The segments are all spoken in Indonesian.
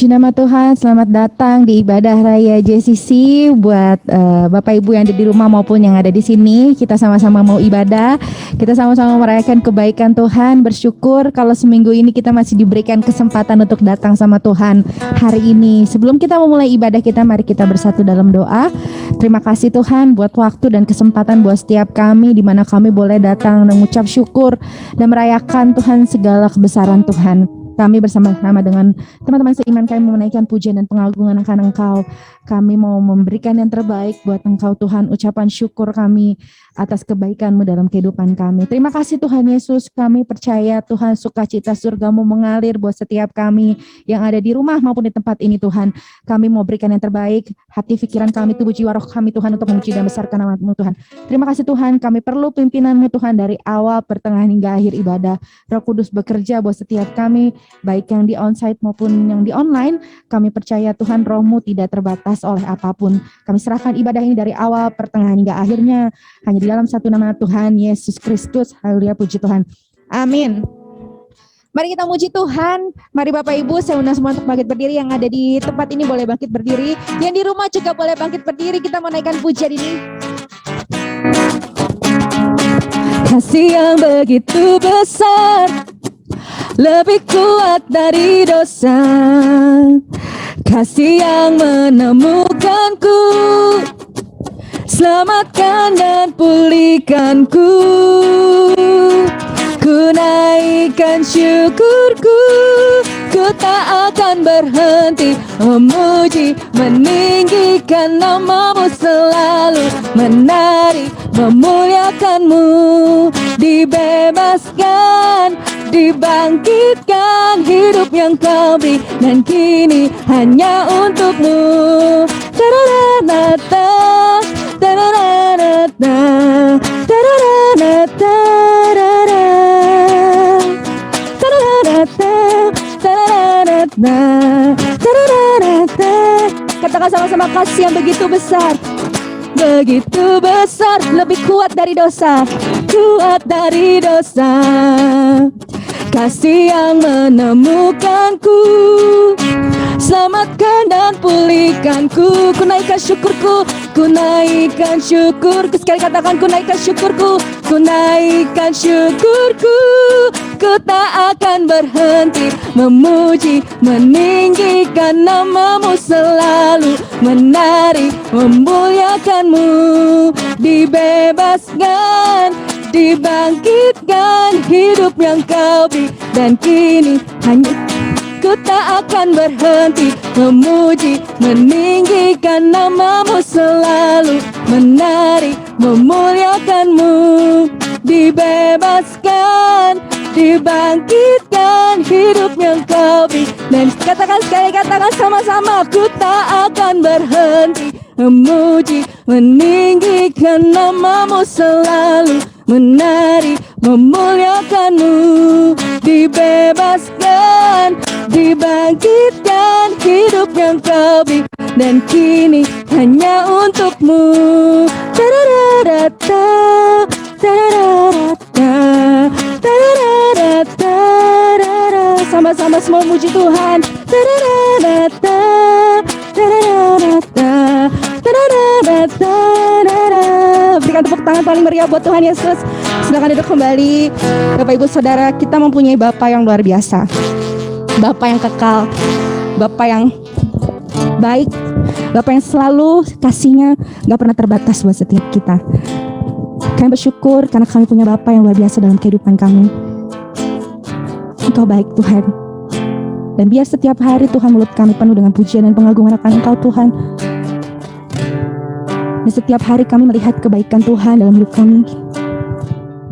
Puji nama Tuhan, selamat datang di ibadah Raya JCC buat Bapak Ibu yang ada di rumah maupun yang ada di sini. Kita sama-sama mau ibadah, kita sama-sama merayakan kebaikan Tuhan, bersyukur kalau seminggu ini kita masih diberikan kesempatan untuk datang sama Tuhan hari ini. Sebelum kita memulai ibadah kita, mari kita bersatu dalam doa. Terima kasih Tuhan buat waktu dan kesempatan buat setiap kami di mana kami boleh datang mengucap syukur dan merayakan Tuhan segala kebesaran Tuhan. Kami bersama-sama dengan teman-teman seiman kami menaikkan pujian dan pengagungan akan Engkau. Kami mau memberikan yang terbaik buat Engkau Tuhan, ucapan syukur kami atas kebaikan-Mu dalam kehidupan kami. Terima kasih Tuhan Yesus, kami percaya Tuhan sukacita surga-Mu mengalir buat setiap kami yang ada di rumah maupun di tempat ini Tuhan. Kami mau berikan yang terbaik, hati pikiran kami, tubuh jiwa roh kami Tuhan untuk memuji dan besarkan nama-Mu Tuhan. Terima kasih Tuhan, kami perlu pimpinan-Mu Tuhan dari awal, pertengahan hingga akhir ibadah. Roh Kudus bekerja buat setiap kami, baik yang di onsite maupun yang di online. Kami percaya Tuhan roh-Mu tidak terbatas oleh apapun. Kami serahkan ibadah ini dari awal, pertengahan hingga akhirnya hanya di dalam satu nama Tuhan Yesus Kristus. Haleluya, puji Tuhan. Amin. Mari kita muji Tuhan. Mari Bapak Ibu, saya undang semua untuk bangkit berdiri. Yang ada di tempat ini boleh bangkit berdiri. Yang di rumah juga boleh bangkit berdiri. Kita mau naikkan pujian ini. Kasih yang begitu besar, lebih kuat dari dosa. Kasih yang menemukanku, selamatkan dan pulihkanku. Ku naikkan syukurku, ku tak akan berhenti memuji, meninggikan nama-Mu selalu, menari, memuliakan-Mu. Dibebaskan, dibangkitkan, hidup yang Kau beri dan kini hanya untuk-Mu. Ta-da-da-da-da, ta-da-da-da-da, ta-da-da-da-da, ta-da-da-da-da. Katakan sama-sama, kasih yang begitu besar, begitu besar, lebih kuat dari dosa, kuat dari dosa. Kasih yang menemukanku, selamatkan dan pulihkanku. Ku naikkan syukurku, ku naikkan syukurku. Sekali katakan, ku naikkan syukurku, ku naikkan syukurku. Ku tak akan berhenti memuji, meninggikan nama-Mu selalu, menari, memuliakan-Mu. Dibebaskan, dibangkitkan, hidup yang Kau beri dan kini hanya ku tak akan berhenti memuji, meninggikan nama-Mu selalu, menari, memuliakan-Mu. Dibebaskan, dibangkitkan, hidup yang Kau beri. Dan katakan sekali, katakan sama-sama, ku tak akan berhenti memuji, meninggikan nama-Mu selalu, menari, memuliakan-Mu. Dibebaskan, dibangkitkan, hidup yang Kau beri dan kini hanya untuk-Mu. Ta-da-da-da-da, ta-da-da-da-da, ta-da-da-da-da. Sama-sama semua muji Tuhan. Ta-da-da-da-da, ta-da-da-da-da, ta-da-da-da-da. Berikan tepuk tangan paling meriah buat Tuhan Yesus. Silakan duduk kembali. Bapak Ibu Saudara, kita mempunyai Bapa yang luar biasa, Bapa yang kekal, Bapa yang baik, Bapa yang selalu kasihnya gak pernah terbatas buat setiap kita. Kami bersyukur karena kami punya Bapa yang luar biasa dalam kehidupan kami. Engkau baik Tuhan, dan biar setiap hari Tuhan mulut kami penuh dengan pujian dan pengagungan akan Engkau Tuhan. Dan setiap hari kami melihat kebaikan Tuhan dalam hidup kami,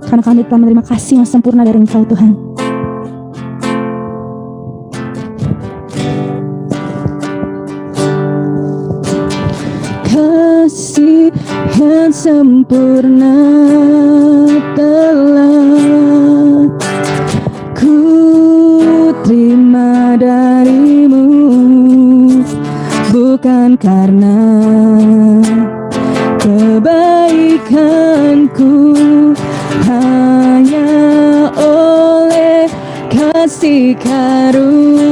karena kami telah menerima kasih yang sempurna dari Engkau Tuhan. Kasih yang sempurna telah ku terima dari-Mu, bukan karena kebaikanku, hanya oleh karena kasih karuniamu,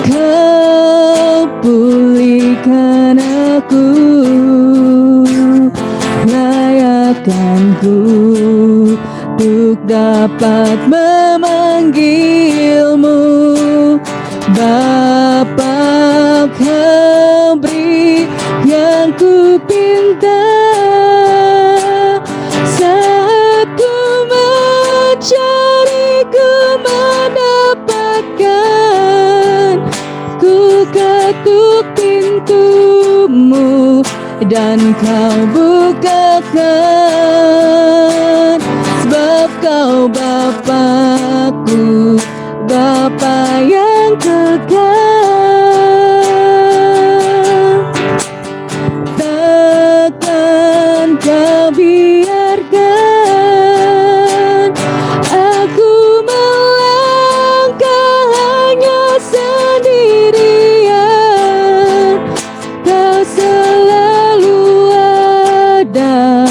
Kau pulihkan aku, layakkanku untuk dapat memanggilmu Bapa. Kau beri yang ku pinta saat ku mencari, ku mendapatkan. Ku ketuk pintumu dan kau bukakan, sebab kau Bapakku, Bapa yang kekal. Takkan kau biarkan aku melangkah hanya sendirian. Kau selalu ada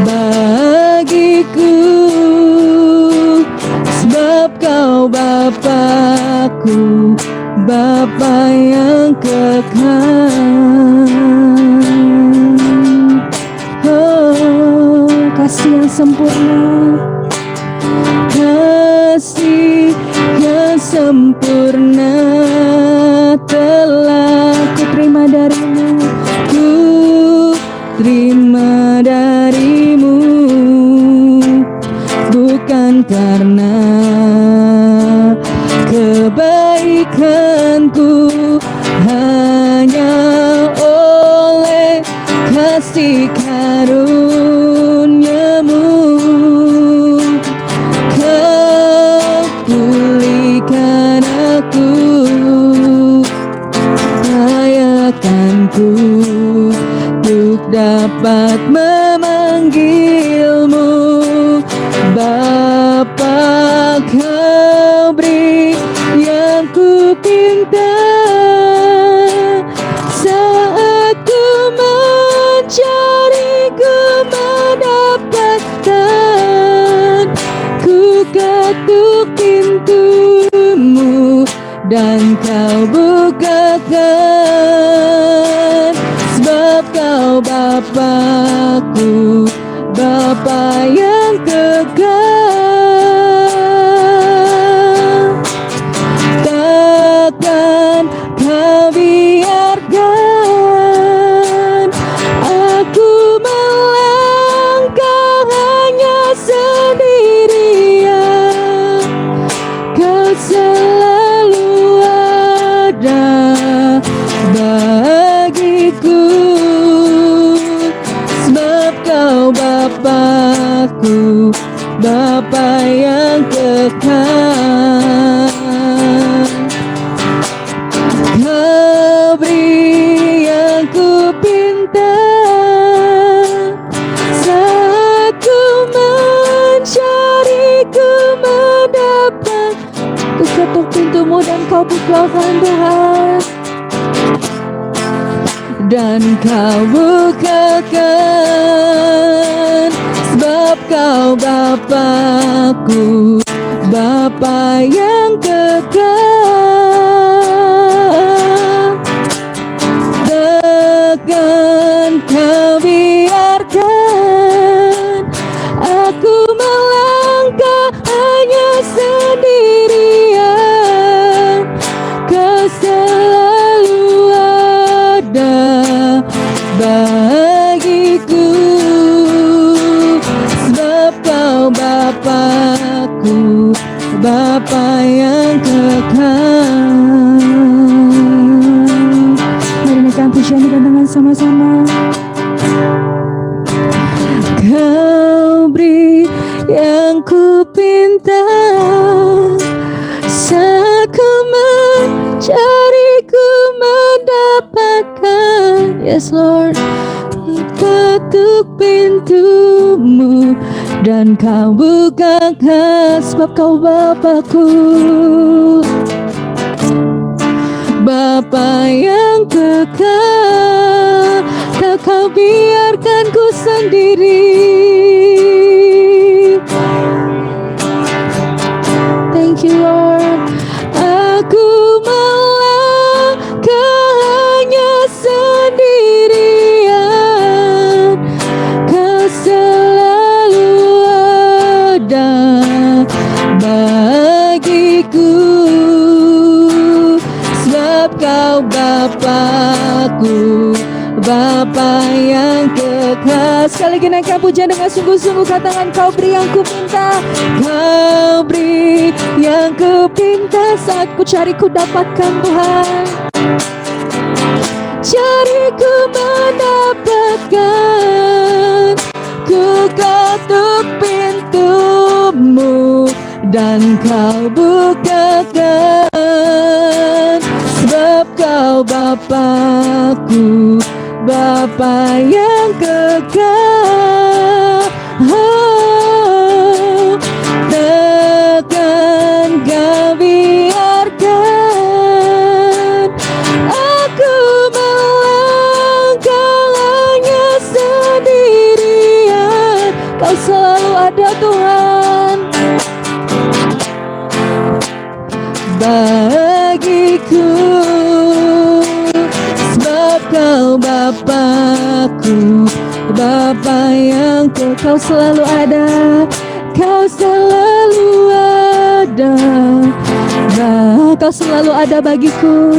bagiku, sebab kau Bapakku, Bapa yang kekal. Oh, kasih yang sempurna, kasih yang sempurna telah ku terima darimu, ku terima darimu, bukan karena kebaikanku, hanya oleh kasih karuniamu, Kau pulihkan aku, layakkanku untuk dapat memanggilmu Bapa. Kau beri yang ku pinta saat ku mencari, ku mendapatkan. Ku ketuk pintumu dan kau bukakan, sebab kau Bapakku, Bapa yang kekal. Takkan kau biarkan aku melangkah hanya sendirian. Kau selalu ada bagiku, sebab kau Bapakku, Bapa yang kekal. Kau beri yang ku pinta saat ku mencari, ku mendapat. Ku ketuk pintumu dan kau bukakan Tuhan, dan kau bukakan, sebab kau Bapakku, Bapa yang kekal. Takkan kau biarkan aku melangkah hanya sendirian. Kau selalu ada bagiku, sebab kau Bapakku, Bapa yang kekal. Mari naikkan pujian dan tangan sama-sama. Kau beri yang ku pinta saat ku mencari, ku mendapatkan. Yes Lord, ketuk pintumu dan kau bukakan, sebab kau Bapakku, Bapa yang kekal. Tak kau biarkan ku sendiri, sebab Kau Bapa-Ku, Bapa yang kekal. Sekali lagi naikkan pujian dengan sungguh-sungguh, katakan Kau beri yang ku minta, Kau beri yang ku pinta. Saat ku cari ku dapatkan Tuhan, cari ku mendapatkan. Ku ketuk pintumu dan Kau bukakan, sebab Kau Bapa-Ku, Bapa yang kekal. Oh, takkan Kau biarkan aku melangkah hanya sendirian. Kau selalu ada Tuhan bagiku, sebab Kau Bapa-Ku, Bapa yang kekal. Selalu ada, Kau selalu ada, Kau selalu ada bagiku,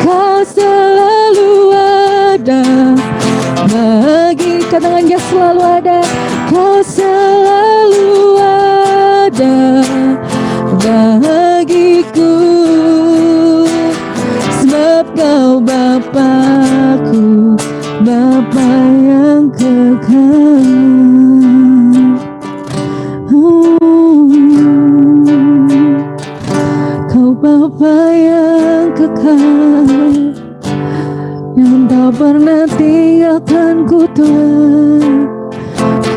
Kau selalu ada bagi, katakan Dia selalu ada, Kau selalu ada bagiku, sebab Kau Bapa-Ku, Bapa yang kekal. Kau Bapa yang kekal, yang tak pernah tinggalkanku Tuhan.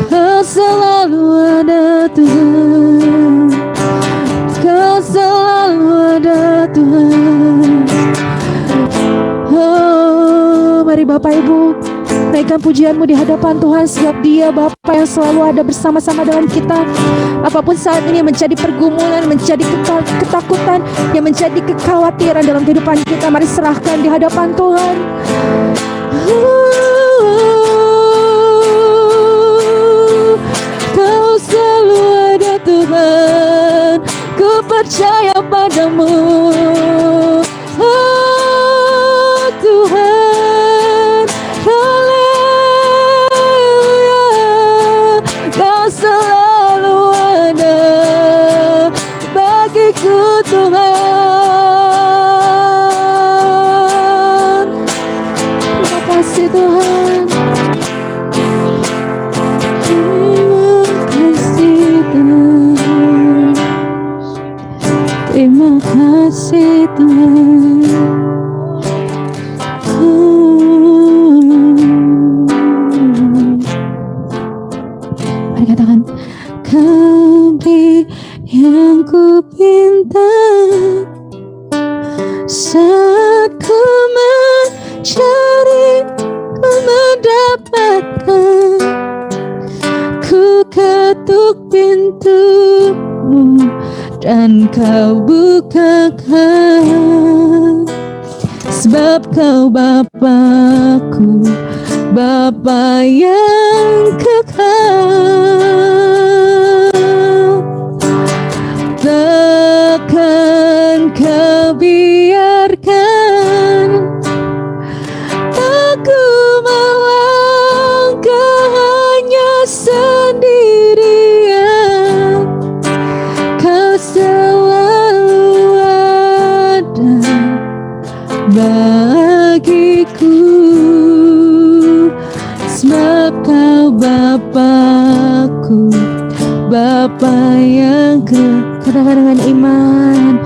Kau selalu ada Tuhan, Kau selalu ada Tuhan. Oh, mari Bapak Ibu naikkan pujianmu di hadapan Tuhan, sebab Dia Bapa yang selalu ada bersama-sama dengan kita. Apapun saat ini yang menjadi pergumulan, menjadi ketakutan, yang menjadi kekhawatiran dalam kehidupan kita, mari serahkan di hadapan Tuhan. Kau selalu ada Tuhan, ku percaya padamu. Oh Tuhan, haleluya, Kau selalu ada bagiku Tuhan. Terima kasih Tuhan, terima kasih Tuhan, terima kasih Tuhan. Mari katakan, Kau beri yang ku pinta, saat ku mencari ku mendapatkan. Ku ketuk pintumu dan Kau bukakan, sebab Kau Bapa-Ku, Bapa yang kekal. Takkan Kau biarkan aku melangkah hanya sendirian. Kau selalu ada bagiku, sebab Kau Bapa-Ku, Bapa yang kekal. Dengan iman,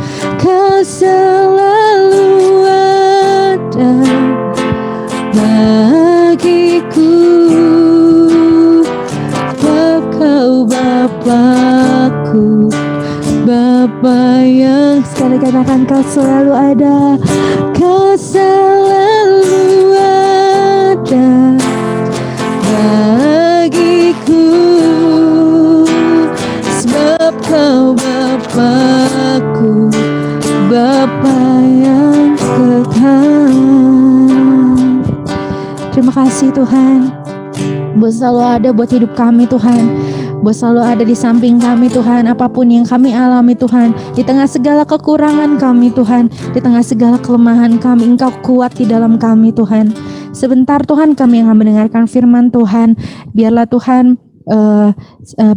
Kau selalu ada bagiku, sebab Kau Bapa-Ku, Bapa yang, sekali katakan, Kau selalu ada, Kau selalu ada bagiku, sebab Kau Bapa-Ku, Bapa yang kekal. Terima kasih Tuhan, buat selalu ada buat hidup kami Tuhan. bahwa selalu ada di samping kami Tuhan, apapun yang kami alami Tuhan, di tengah segala kekurangan kami Tuhan, di tengah segala kelemahan kami, Engkau kuat di dalam kami Tuhan. Sebentar Tuhan kami yang akan mendengarkan firman Tuhan, biarlah Tuhan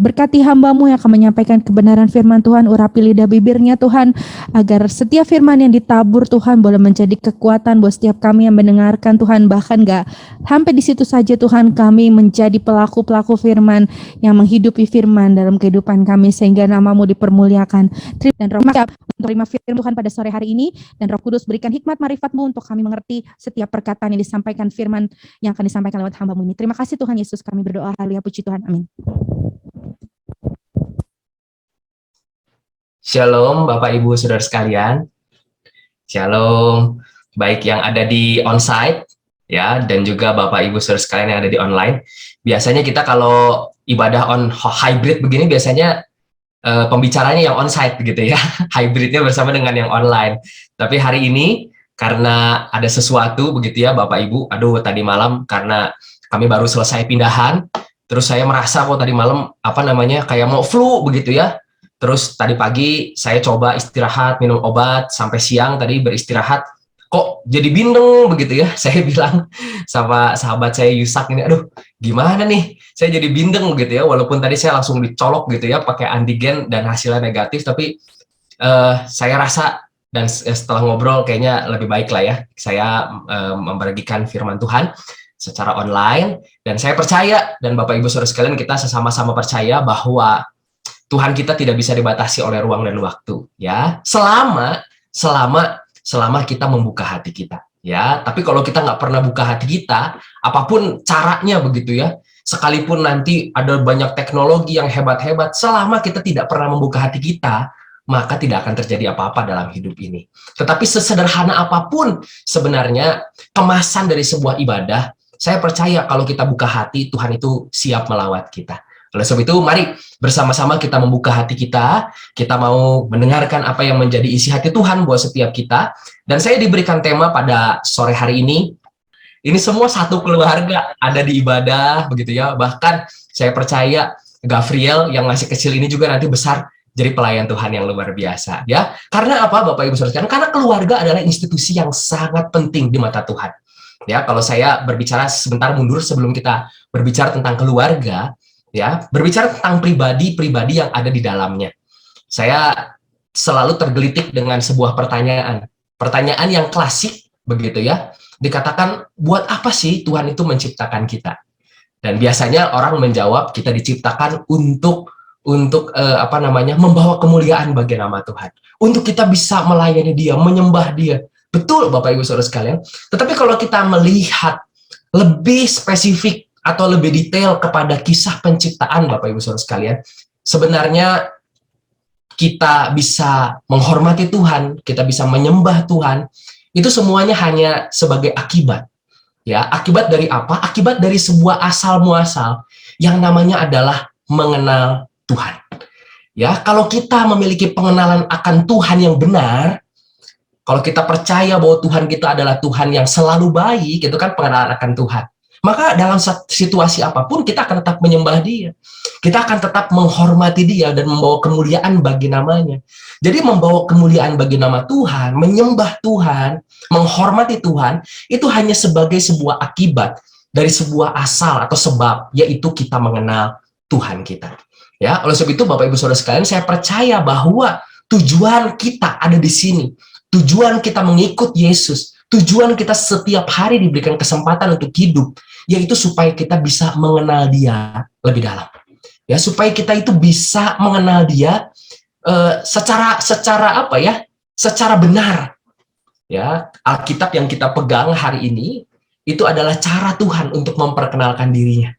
berkati hamba-Mu yang akan menyampaikan kebenaran firman Tuhan, urapi lidah bibirnya Tuhan, agar setiap firman yang ditabur Tuhan boleh menjadi kekuatan buat setiap kami yang mendengarkan Tuhan, bahkan gak sampai di situ saja Tuhan, kami menjadi pelaku-pelaku firman yang menghidupi firman dalam kehidupan kami, sehingga nama-Mu dipermuliakan. Dan Roh untuk terima firman Tuhan pada sore hari ini, dan Roh Kudus berikan hikmat marifat-Mu untuk kami mengerti setiap perkataan yang disampaikan firman yang akan disampaikan lewat hamba-Mu ini. Terima kasih Tuhan Yesus, kami berdoa, haleluya, puji Tuhan, amin. Shalom Bapak Ibu Saudara sekalian. Shalom, baik yang ada di onsite ya, dan juga Bapak Ibu Saudara sekalian yang ada di online. Biasanya kita kalau ibadah on hybrid begini biasanya pembicaranya yang onsite gitu ya. Hybridnya bersama dengan yang online. Tapi hari ini karena ada sesuatu begitu ya Bapak Ibu. Aduh, tadi malam karena kami baru selesai pindahan, terus saya merasa kok tadi malam kayak mau flu begitu ya. Terus tadi pagi saya coba istirahat, minum obat, sampai siang tadi beristirahat, kok jadi bindeng begitu ya. Saya bilang sama sahabat saya Yusak ini, aduh gimana nih, saya jadi bindeng begitu ya, walaupun tadi saya langsung dicolok gitu ya, pakai antigen dan hasilnya negatif, tapi saya rasa dan setelah ngobrol kayaknya lebih baik lah ya, saya membagikan firman Tuhan secara online, dan saya percaya, dan Bapak Ibu Saudara sekalian, kita sesama-sama percaya bahwa Tuhan kita tidak bisa dibatasi oleh ruang dan waktu, ya. Selama kita membuka hati kita, ya. Tapi kalau kita nggak pernah buka hati kita, apapun caranya begitu ya, sekalipun nanti ada banyak teknologi yang hebat-hebat, selama kita tidak pernah membuka hati kita, maka tidak akan terjadi apa-apa dalam hidup ini. Tetapi sesederhana apapun sebenarnya kemasan dari sebuah ibadah, saya percaya kalau kita buka hati, Tuhan itu siap melawat kita. Oleh sebab itu, mari bersama-sama kita membuka hati kita mau mendengarkan apa yang menjadi isi hati Tuhan buat setiap kita. Dan saya diberikan tema pada sore hari ini semua satu keluarga ada di ibadah, begitu ya. Bahkan saya percaya Gabriel yang masih kecil ini juga nanti besar jadi pelayan Tuhan yang luar biasa, ya. Karena apa, Bapak Ibu Saudara? Karena keluarga adalah institusi yang sangat penting di mata Tuhan. Ya, kalau saya berbicara sebentar mundur sebelum kita berbicara tentang keluarga, ya, berbicara tentang pribadi-pribadi yang ada di dalamnya. Saya selalu tergelitik dengan sebuah pertanyaan yang klasik begitu ya. Dikatakan, buat apa sih Tuhan itu menciptakan kita? Dan biasanya orang menjawab, kita diciptakan untuk membawa kemuliaan bagi nama Tuhan. Untuk kita bisa melayani Dia, menyembah Dia. Betul Bapak Ibu Saudara sekalian. Tetapi kalau kita melihat lebih spesifik atau lebih detail kepada kisah penciptaan Bapak Ibu Saudara sekalian, sebenarnya kita bisa menghormati Tuhan, kita bisa menyembah Tuhan, itu semuanya hanya sebagai akibat. Ya, akibat dari apa? Akibat dari sebuah asal muasal yang namanya adalah mengenal Tuhan. Ya, kalau kita memiliki pengenalan akan Tuhan yang benar, kalau kita percaya bahwa Tuhan kita adalah Tuhan yang selalu baik, itu kan pengenalan akan Tuhan. Maka dalam situasi apapun kita akan tetap menyembah Dia. Kita akan tetap menghormati Dia dan membawa kemuliaan bagi namanya. Jadi membawa kemuliaan bagi nama Tuhan, menyembah Tuhan, menghormati Tuhan, itu hanya sebagai sebuah akibat dari sebuah asal atau sebab, yaitu kita mengenal Tuhan kita. Ya, oleh sebab itu Bapak Ibu Saudara sekalian, saya percaya bahwa tujuan kita ada di sini. Tujuan kita mengikut Yesus, tujuan kita setiap hari diberikan kesempatan untuk hidup, yaitu supaya kita bisa mengenal Dia lebih dalam. Ya, supaya kita itu bisa mengenal Dia secara benar. Ya, Alkitab yang kita pegang hari ini itu adalah cara Tuhan untuk memperkenalkan dirinya.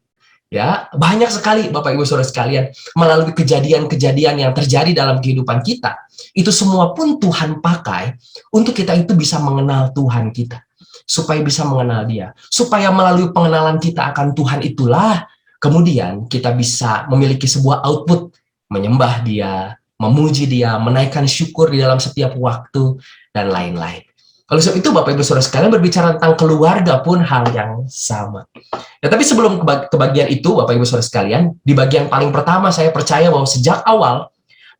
Ya, banyak sekali Bapak Ibu Saudara sekalian, melalui kejadian-kejadian yang terjadi dalam kehidupan kita, itu semua pun Tuhan pakai untuk kita itu bisa mengenal Tuhan kita, supaya bisa mengenal Dia, supaya melalui pengenalan kita akan Tuhan itulah kemudian kita bisa memiliki sebuah output, menyembah Dia, memuji Dia, menaikkan syukur di dalam setiap waktu, dan lain-lain. Oleh sebab itu Bapak Ibu Saudara sekalian, berbicara tentang keluarga pun hal yang sama. Nah, tapi sebelum ke bagian itu Bapak Ibu Saudara sekalian, di bagian paling pertama saya percaya bahwa sejak awal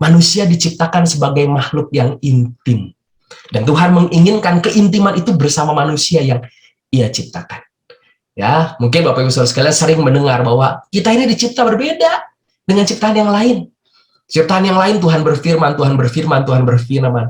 manusia diciptakan sebagai makhluk yang intim. Dan Tuhan menginginkan keintiman itu bersama manusia yang Ia ciptakan. Ya, mungkin Bapak Ibu Saudara sekalian sering mendengar bahwa kita ini dicipta berbeda dengan ciptaan yang lain. Ciptaan yang lain Tuhan berfirman, Tuhan berfirman, Tuhan berfirman.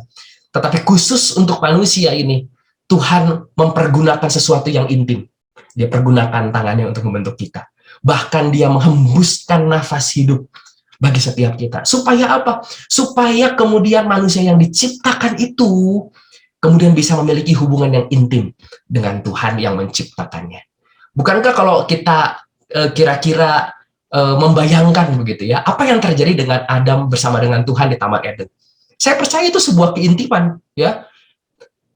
Tetapi khusus untuk manusia ini, Tuhan mempergunakan sesuatu yang intim. Dia pergunakan tangannya untuk membentuk kita. Bahkan dia menghembuskan nafas hidup bagi setiap kita. Supaya apa? Supaya kemudian manusia yang diciptakan itu kemudian bisa memiliki hubungan yang intim dengan Tuhan yang menciptakannya. Bukankah kalau kita kira-kira membayangkan begitu ya, apa yang terjadi dengan Adam bersama dengan Tuhan di Taman Eden? Saya percaya itu sebuah keintiman, ya.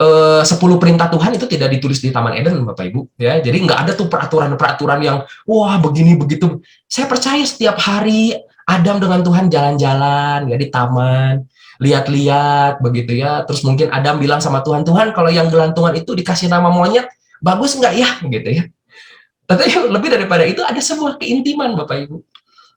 10 perintah Tuhan itu tidak ditulis di Taman Eden, Bapak Ibu, ya. Jadi nggak ada tuh peraturan-peraturan yang wah begini begitu. Saya percaya setiap hari Adam dengan Tuhan jalan-jalan ya di taman, lihat-lihat begitu ya. Terus mungkin Adam bilang sama Tuhan, Tuhan kalau yang gelantungan itu dikasih nama monyet, bagus nggak ya, gitu ya. Tapi lebih daripada itu ada sebuah keintiman Bapak Ibu.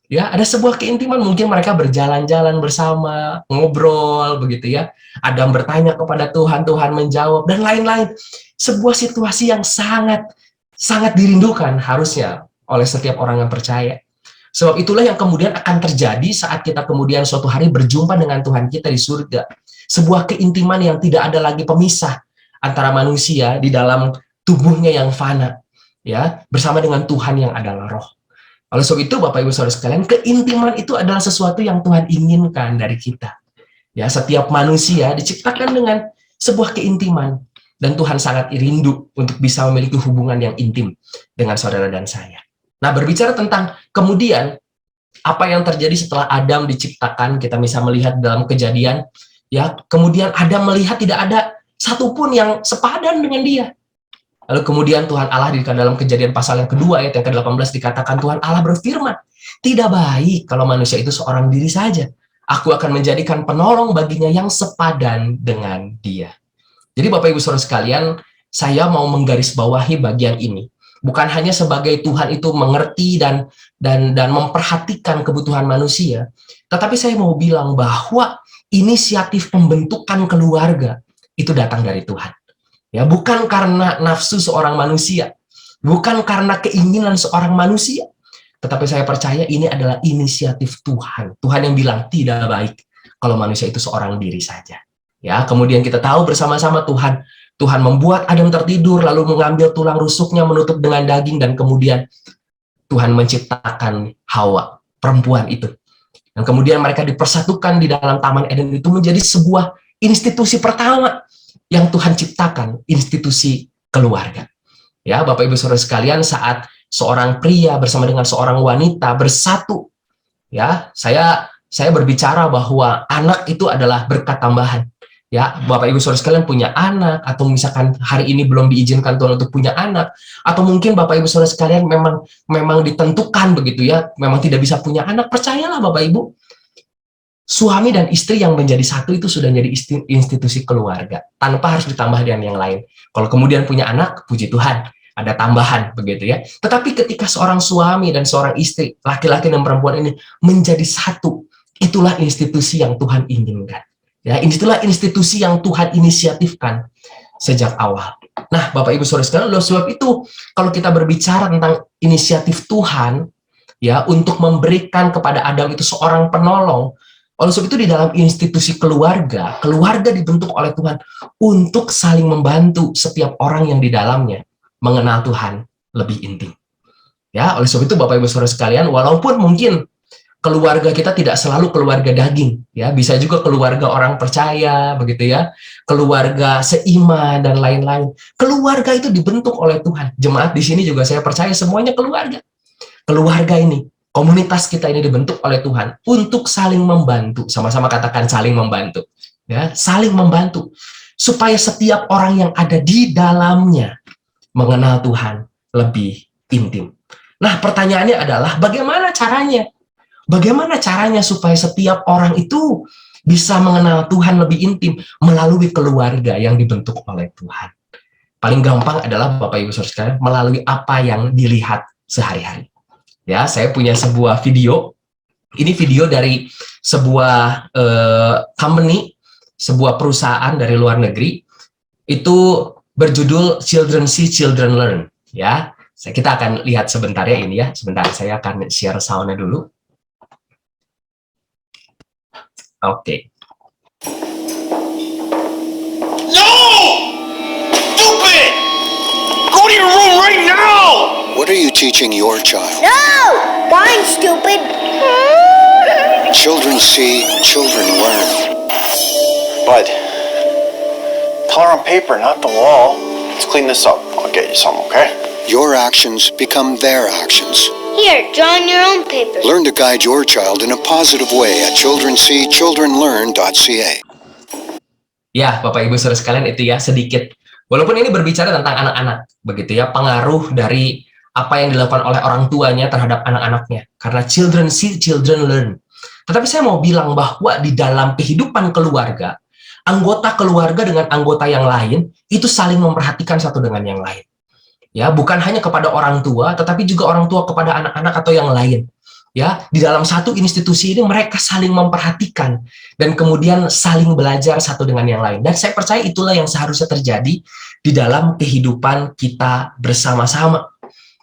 Ya, ada sebuah keintiman, mungkin mereka berjalan-jalan bersama, ngobrol begitu ya. Adam bertanya kepada Tuhan, Tuhan menjawab dan lain-lain. Sebuah situasi yang sangat sangat dirindukan harusnya oleh setiap orang yang percaya. Sebab itulah yang kemudian akan terjadi saat kita kemudian suatu hari berjumpa dengan Tuhan kita di surga. Sebuah keintiman yang tidak ada lagi pemisah antara manusia di dalam tubuhnya yang fana, ya, bersama dengan Tuhan yang adalah roh. Oleh sebab itu Bapak Ibu Saudara sekalian, keintiman itu adalah sesuatu yang Tuhan inginkan dari kita. Ya, setiap manusia diciptakan dengan sebuah keintiman dan Tuhan sangat rindu untuk bisa memiliki hubungan yang intim dengan saudara dan saya. Nah, berbicara tentang kemudian apa yang terjadi setelah Adam diciptakan, kita bisa melihat dalam Kejadian, ya, kemudian Adam melihat tidak ada satupun yang sepadan dengan dia. Lalu kemudian Tuhan Allah di dalam Kejadian pasal yang kedua ayat yang ke-18 dikatakan Tuhan Allah berfirman, tidak baik kalau manusia itu seorang diri saja. Aku akan menjadikan penolong baginya yang sepadan dengan dia. Jadi Bapak Ibu Saudara sekalian, saya mau menggarisbawahi bagian ini. Bukan hanya sebagai Tuhan itu mengerti dan memperhatikan kebutuhan manusia, tetapi saya mau bilang bahwa inisiatif pembentukan keluarga itu datang dari Tuhan. Ya, bukan karena nafsu seorang manusia, bukan karena keinginan seorang manusia, tetapi saya percaya ini adalah inisiatif Tuhan. Tuhan yang bilang tidak baik kalau manusia itu seorang diri saja. Ya, kemudian kita tahu bersama-sama Tuhan membuat Adam tertidur, lalu mengambil tulang rusuknya, menutup dengan daging, dan kemudian Tuhan menciptakan Hawa, perempuan itu. Dan kemudian mereka dipersatukan di dalam Taman Eden itu menjadi sebuah institusi pertama yang Tuhan ciptakan, institusi keluarga. Ya, Bapak Ibu Saudara sekalian, saat seorang pria bersama dengan seorang wanita bersatu, ya, saya berbicara bahwa anak itu adalah berkat tambahan. Ya, Bapak Ibu Saudara sekalian punya anak, atau misalkan hari ini belum diizinkan Tuhan untuk punya anak, atau mungkin Bapak Ibu Saudara sekalian memang ditentukan begitu ya, memang tidak bisa punya anak, percayalah Bapak Ibu, suami dan istri yang menjadi satu itu sudah menjadi institusi keluarga, tanpa harus ditambah dengan yang lain. Kalau kemudian punya anak, puji Tuhan, ada tambahan begitu ya. Tetapi ketika seorang suami dan seorang istri, laki-laki dan perempuan ini menjadi satu, itulah institusi yang Tuhan inginkan. Ya, itulah institusi yang Tuhan inisiatifkan sejak awal. Nah, Bapak Ibu Saudara sekalian, oleh sebab itu kalau kita berbicara tentang inisiatif Tuhan ya untuk memberikan kepada Adam itu seorang penolong, oleh sebab itu di dalam institusi keluarga dibentuk oleh Tuhan untuk saling membantu setiap orang yang di dalamnya mengenal Tuhan lebih intim. Ya, oleh sebab itu Bapak Ibu Saudara sekalian, walaupun mungkin keluarga kita tidak selalu keluarga daging, ya, bisa juga keluarga orang percaya, begitu ya, keluarga seiman dan lain-lain. Keluarga itu dibentuk oleh Tuhan. Jemaat di sini juga saya percaya semuanya keluarga. Keluarga ini, komunitas kita ini dibentuk oleh Tuhan untuk saling membantu. Sama-sama katakan saling membantu. Ya, saling membantu supaya setiap orang yang ada di dalamnya mengenal Tuhan lebih intim. Nah, pertanyaannya adalah bagaimana caranya? Bagaimana caranya supaya setiap orang itu bisa mengenal Tuhan lebih intim melalui keluarga yang dibentuk oleh Tuhan. Paling gampang adalah Bapak Ibu Saudara sekalian melalui apa yang dilihat sehari-hari. Ya, saya punya sebuah video. Ini video dari sebuah company, sebuah perusahaan dari luar negeri. Itu berjudul Children See, Children Learn. Ya, kita akan lihat sebentar ya ini ya. Sebentar, saya akan share sound-nya dulu. Oke. No! Stupid! Go to your room right now! What are you teaching your child? No! Fine, stupid. Children see, children learn. Bud, color on paper, not the wall. Let's clean this up. I'll get you some, okay? Your actions become their actions. Here, draw on your own paper. Learn to guide your child in a positive way at childrenseechildrenlearn.ca. Ya, Bapak Ibu Saudara sekalian, itu ya sedikit. Walaupun ini berbicara tentang anak-anak, begitu ya, pengaruh dari apa yang dilakukan oleh orang tuanya terhadap anak-anaknya. Karena children see, children learn. Tetapi saya mau bilang bahwa di dalam kehidupan keluarga, anggota keluarga dengan anggota yang lain itu saling memperhatikan satu dengan yang lain. Ya, bukan hanya kepada orang tua, tetapi juga orang tua kepada anak-anak atau yang lain. Ya, di dalam satu institusi ini mereka saling memperhatikan dan kemudian saling belajar satu dengan yang lain. Dan saya percaya itulah yang seharusnya terjadi di dalam kehidupan kita bersama-sama.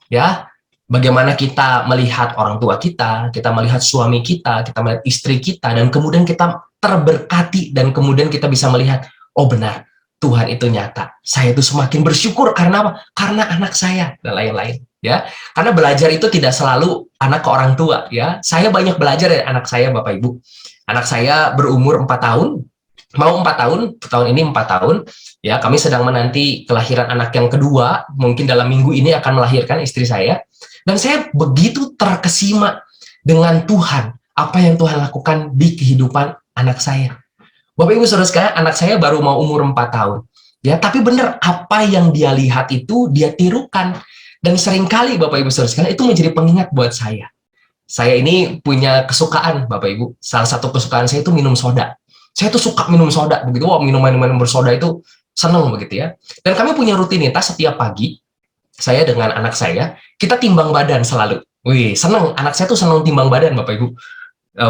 Ya, bagaimana kita melihat orang tua kita melihat suami kita melihat istri kita, dan kemudian kita terberkati dan kemudian kita bisa melihat, oh benar, Tuhan itu nyata. Saya itu semakin bersyukur karena apa? Karena anak saya dan lain-lain. Ya, karena belajar itu tidak selalu anak ke orang tua. Ya, saya banyak belajar dari anak saya, Bapak Ibu. Anak saya berumur 4 tahun, mau 4 tahun, tahun ini 4 tahun. Ya, kami sedang menanti kelahiran anak yang kedua. Mungkin dalam minggu ini akan melahirkan istri saya. Dan saya begitu terkesima dengan Tuhan, apa yang Tuhan lakukan di kehidupan anak saya. Bapak Ibu Saudara sekalian, anak saya baru mau umur 4 tahun. Ya, tapi benar apa yang dia lihat itu dia tirukan. Dan seringkali Bapak Ibu Saudara sekalian itu menjadi pengingat buat saya. Saya ini punya kesukaan, Bapak Ibu. Salah satu kesukaan saya itu minum soda. Saya tuh suka minum soda, begitu. Wah, minuman bersoda itu seneng begitu ya. Dan kami punya rutinitas setiap pagi, saya dengan anak saya, kita timbang badan selalu. Wih, seneng. Anak saya tuh seneng timbang badan, Bapak Ibu.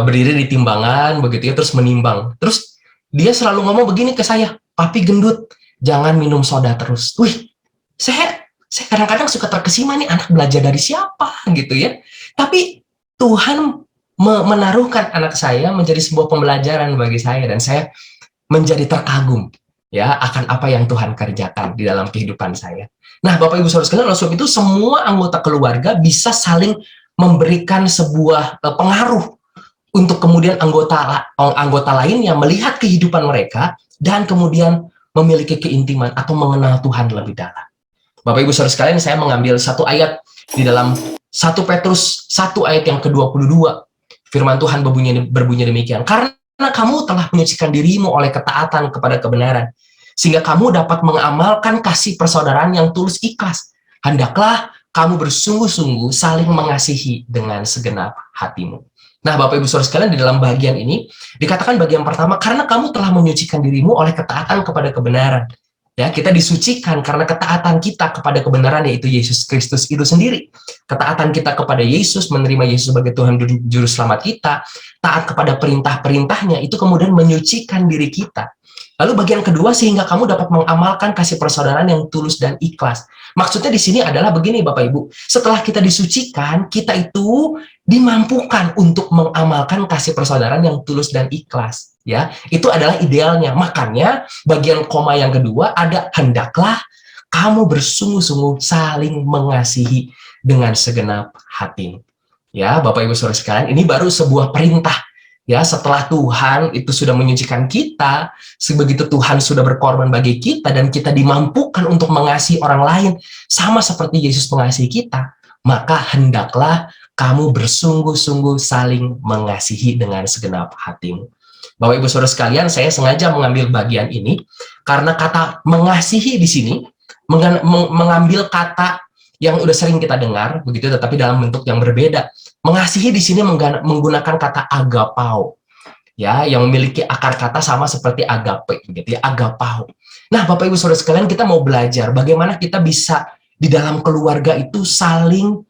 Berdiri di timbangan, begitu ya, terus menimbang. Terus dia selalu ngomong begini ke saya, papi gendut, jangan minum soda terus. Wih, saya kadang-kadang suka terkesima nih, anak belajar dari siapa gitu ya. Tapi Tuhan menaruhkan anak saya menjadi sebuah pembelajaran bagi saya, dan saya menjadi terkagum ya akan apa yang Tuhan kerjakan di dalam kehidupan saya. Nah, Bapak Ibu Saudara sekalian, oleh sebab itu semua anggota keluarga bisa saling memberikan sebuah pengaruh untuk kemudian anggota lainnya melihat kehidupan mereka dan kemudian memiliki keintiman atau mengenal Tuhan lebih dalam. Bapak Ibu Saudara sekalian, saya mengambil satu ayat di dalam 1 Petrus 1 ayat yang ke-22. Firman Tuhan berbunyi demikian. Karena kamu telah menyucikan dirimu oleh ketaatan kepada kebenaran, sehingga kamu dapat mengamalkan kasih persaudaraan yang tulus ikhlas. Hendaklah kamu bersungguh-sungguh saling mengasihi dengan segenap hatimu. Nah, Bapak Ibu Saudara sekalian, di dalam bagian ini dikatakan bagian pertama, karena kamu telah menyucikan dirimu oleh ketaatan kepada kebenaran. Ya, kita disucikan karena ketaatan kita kepada kebenaran, yaitu Yesus Kristus itu sendiri. Ketaatan kita kepada Yesus, menerima Yesus sebagai Tuhan Juru Selamat kita, taat kepada perintah-perintahnya, itu kemudian menyucikan diri kita. Lalu bagian kedua, sehingga kamu dapat mengamalkan kasih persaudaraan yang tulus dan ikhlas. Maksudnya di sini adalah begini, Bapak Ibu. Setelah kita disucikan, kita itu dimampukan untuk mengamalkan kasih persaudaraan yang tulus dan ikhlas. Ya, itu adalah idealnya. Makanya bagian koma yang kedua ada, hendaklah kamu bersungguh-sungguh saling mengasihi dengan segenap hati. Ya, Bapak Ibu Saudara sekalian, ini baru sebuah perintah. Ya, setelah Tuhan itu sudah menyucikan kita, sebegitu Tuhan sudah berkorban bagi kita dan kita dimampukan untuk mengasihi orang lain sama seperti Yesus mengasihi kita, maka hendaklah kamu bersungguh-sungguh saling mengasihi dengan segenap hatimu. Bapak Ibu Saudara sekalian, saya sengaja mengambil bagian ini karena kata mengasihi di sini mengambil kata yang udah sering kita dengar begitu, tetapi dalam bentuk yang berbeda. Mengasihi di sini menggunakan kata agapao. ya, yang memiliki akar kata sama seperti agape gitu ya, agapao. Nah, Bapak Ibu Saudara sekalian, kita mau belajar bagaimana kita bisa di dalam keluarga itu saling